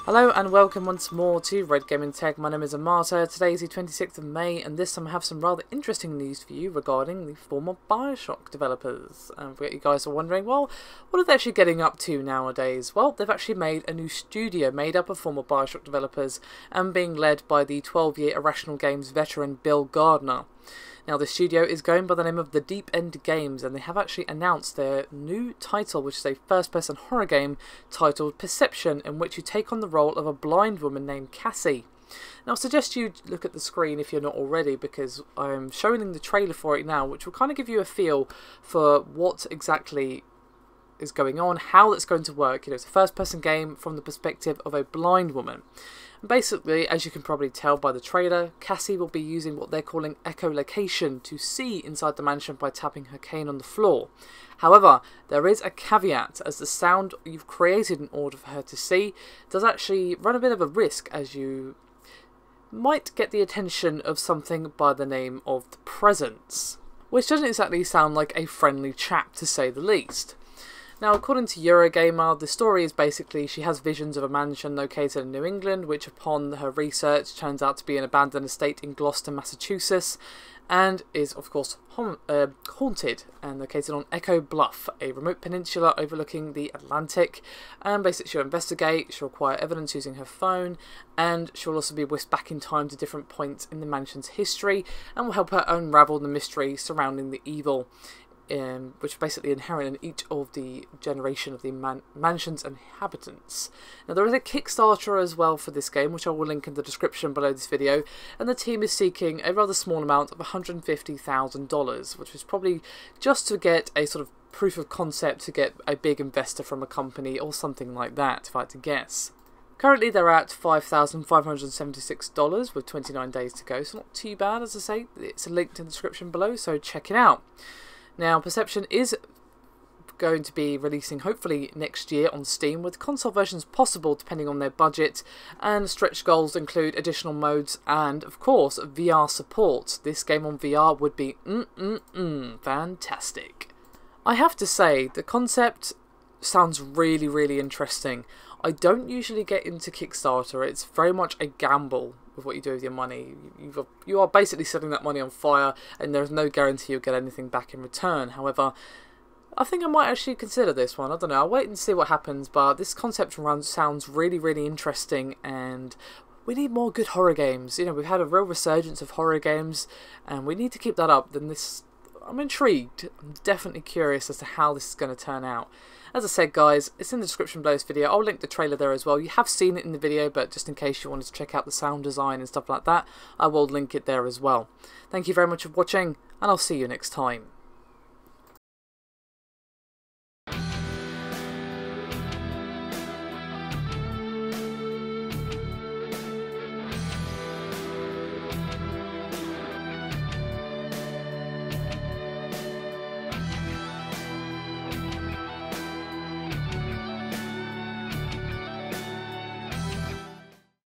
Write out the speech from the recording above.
Hello and welcome once more to Red Gaming Tech. My name is Amata. Today is the 26th of May and this time I have some rather interesting news for you regarding the former Bioshock developers. And you guys are wondering, well, what are they actually getting up to nowadays? Well, they've actually made a new studio made up of former Bioshock developers and being led by the 12-year Irrational Games veteran Bill Gardner. Now, the studio is going by the name of the Deep End Games, and they have actually announced their new title, which is a first-person horror game titled Perception, in which you take on the role of a blind woman named Cassie. Now, I suggest you look at the screen if you're not already, because I'm showing the trailer for it now, which will kind of give you a feel for what exactly is going on, how it's going to work. You know, it's a first-person game from the perspective of a blind woman. Basically, as you can probably tell by the trailer, Cassie will be using what they're calling echolocation to see inside the mansion by tapping her cane on the floor. However, there is a caveat, as the sound you've created in order for her to see does actually run a bit of a risk, as you might get the attention of something by the name of the Presence, which doesn't exactly sound like a friendly chap, to say the least. Now, according to Eurogamer, the story is basically she has visions of a mansion located in New England, which upon her research turns out to be an abandoned estate in Gloucester, Massachusetts, and is, of course, haunted and located on Echo Bluff, a remote peninsula overlooking the Atlantic. And basically she'll investigate, she'll acquire evidence using her phone, and she'll also be whisked back in time to different points in the mansion's history, and will help her unravel the mystery surrounding the evil, which is basically inherent in each of the generation of the mansion's inhabitants. Now, there is a Kickstarter as well for this game, which I will link in the description below this video, and the team is seeking a rather small amount of $150,000, which is probably just to get a sort of proof of concept to get a big investor from a company or something like that, if I had to guess. Currently they're at $5,576 with 29 days to go, so not too bad, as I say. It's linked in the description below, so check it out. Now, Perception is going to be releasing hopefully next year on Steam, with console versions possible depending on their budget, and stretch goals include additional modes and, of course, VR support. This game on VR would be fantastic. I have to say, the concept sounds really interesting. I don't usually get into Kickstarter. It's very much a gamble with what you do with your money. You are basically setting that money on fire, and there's no guarantee you'll get anything back in return. However, I think I might actually consider this one. I don't know, I'll wait and see what happens, but this concept sounds really interesting, and we need more good horror games. You know, we've had a real resurgence of horror games, and we need to keep that up. I'm intrigued. I'm definitely curious as to how this is going to turn out. As I said, guys, it's in the description below this video. I'll link the trailer there as well. You have seen it in the video, but just in case you wanted to check out the sound design and stuff like that, I will link it there as well. Thank you very much for watching, and I'll see you next time.